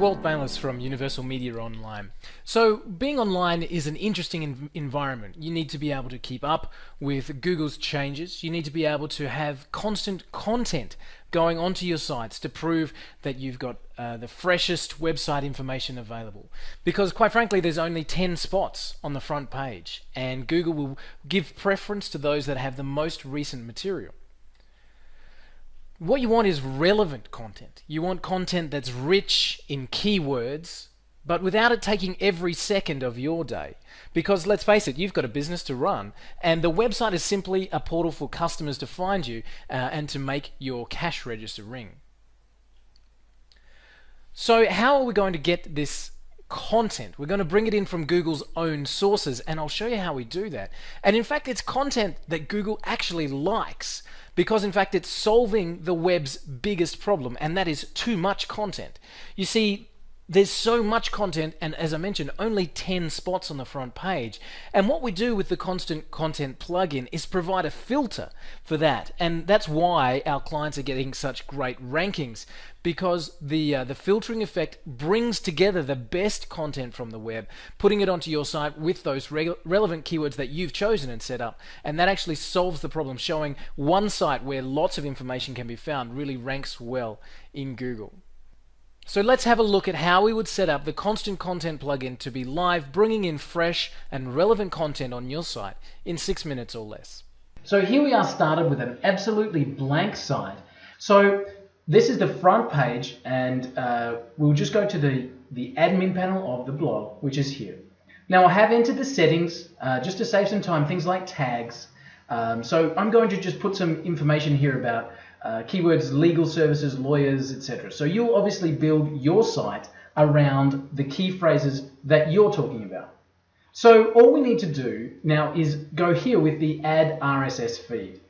Walt Bayless from Universal Media Online. So being online is an interesting environment. You need to be able to keep up with Google's changes. You need to be able to have constant content going onto your sites to prove that you've got the freshest website information available. Because quite frankly, there's only 10 spots on the front page, and Google will give preference to those that have the most recent material. What you want is relevant content. You want content that's rich in keywords, but without it taking every second of your day. Because let's face it, you've got a business to run, and the website is simply a portal for customers to find you and to make your cash register ring. So how are we going to get this content? We're going to bring it in from Google's own sources, and I'll show you how we do that. And in fact, it's content that Google actually likes, because in fact it's solving the web's biggest problem, and that is too much content. You see, there's so much content, and as I mentioned, only 10 spots on the front page. And what we do with the Constant Content plugin is provide a filter for that, and that's why our clients are getting such great rankings, because the filtering effect brings together the best content from the web, putting it onto your site with those relevant keywords that you've chosen and set up, and that actually solves the problem, showing one site where lots of information can be found really ranks well in Google. So let's have a look at how we would set up the Constant Content plugin to be live, bringing in fresh and relevant content on your site in 6 minutes or less. So here we are started with an absolutely blank site. So this is the front page, and we'll just go to the admin panel of the blog, which is here. Now I have entered the settings just to save some time, things like tags. So I'm going to just put some information here about keywords, legal services, lawyers, etc. So you'll obviously build your site around the key phrases that you're talking about. So all we need to do now is go here with the Add RSS feed.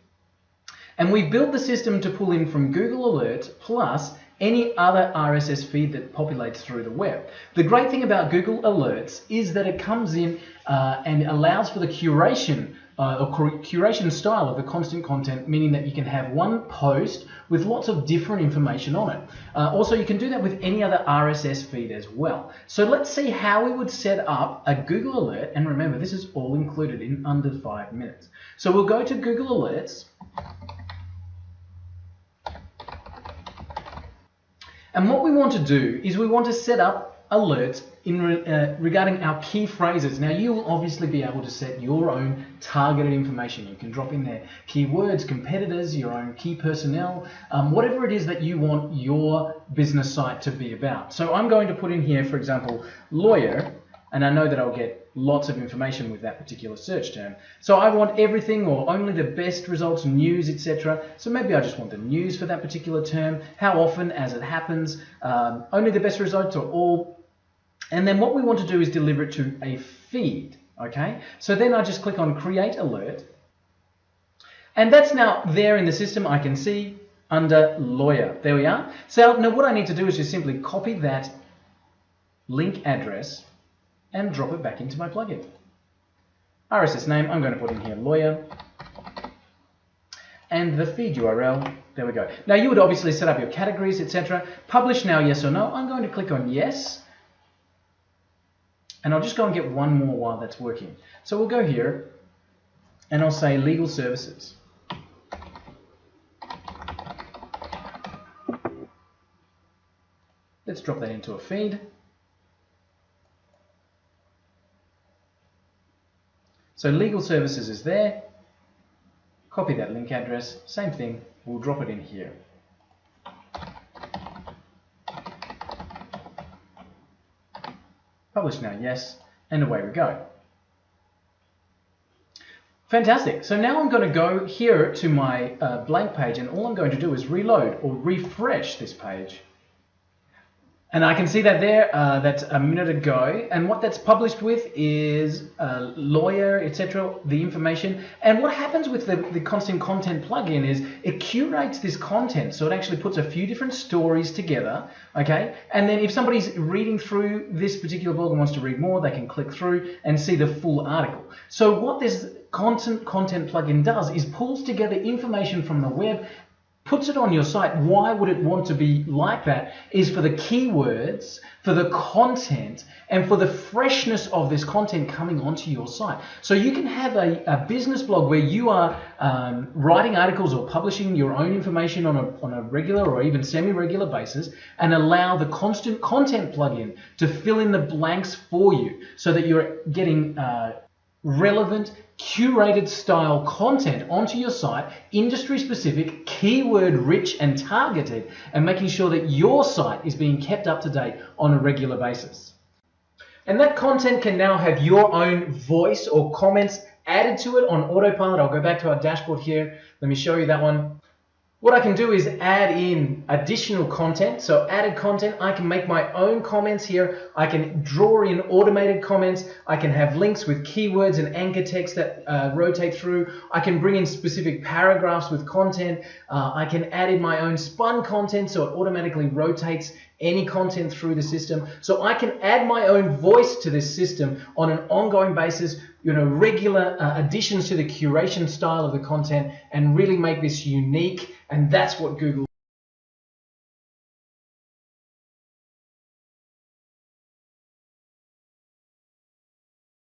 And we built the system to pull in from Google Alerts plus any other RSS feed that populates through the web. The great thing about Google Alerts is that it comes in and allows for the curation curation style of the constant content, meaning that you can have one post with lots of different information on it. Also, you can do that with any other RSS feed as well. So let's see how we would set up a Google Alert, and remember, this is all included in under 5 minutes. So we'll go to Google Alerts, and what we want to do is we want to set up alerts regarding our key phrases. Now you will obviously be able to set your own targeted information. You can drop in there keywords, competitors, your own key personnel, whatever it is that you want your business site to be about. So I'm going to put in here, for example, lawyer, and I know that I'll get lots of information with that particular search term. So I want everything or only the best results, news, etc. So maybe I just want the news for that particular term, how often, as it happens, only the best results or all. And then what we want to do is deliver it to a feed, okay? So then I just click on Create Alert, and that's now there in the system. I can see under Lawyer. There we are. So now what I need to do is just simply copy that link address and drop it back into my plugin. RSS name, I'm going to put in here Lawyer, and the feed URL, there we go. Now you would obviously set up your categories, etc. Publish now, yes or no. I'm going to click on yes. And I'll just go and get one more while that's working. So we'll go here, and I'll say legal services. Let's drop that into a feed. So legal services is there. Copy that link address. Same thing. We'll drop it in here. Publish now, yes, and away we go. Fantastic. So now I'm going to go here to my blank page, and all I'm going to do is reload or refresh this page. And I can see that there, that's a minute ago, and what that's published with is lawyer, etc., the information. And what happens with the Constant Content plugin is it curates this content, so it actually puts a few different stories together, okay? And then if somebody's reading through this particular blog and wants to read more, they can click through and see the full article. So what this Constant Content plugin does is pulls together information from the web puts it on your site, why would it want to be like that? Is for the keywords, for the content, and for the freshness of this content coming onto your site. So you can have a business blog where you are writing articles or publishing your own information on a regular or even semi-regular basis, and allow the constant content plugin to fill in the blanks for you so that you're getting relevant, curated style content onto your site, industry specific, keyword rich and targeted, and making sure that your site is being kept up to date on a regular basis. And that content can now have your own voice or comments added to it on autopilot. I'll go back to our dashboard here. Let me show you that one. What I can do is add in additional content. So added content, I can make my own comments here. I can draw in automated comments. I can have links with keywords and anchor text that rotate through. I can bring in specific paragraphs with content. I can add in my own spun content so it automatically rotates any content through the system. So I can add my own voice to this system on an ongoing basis, regular additions to the curation style of the content, and really make this unique. And that's what Google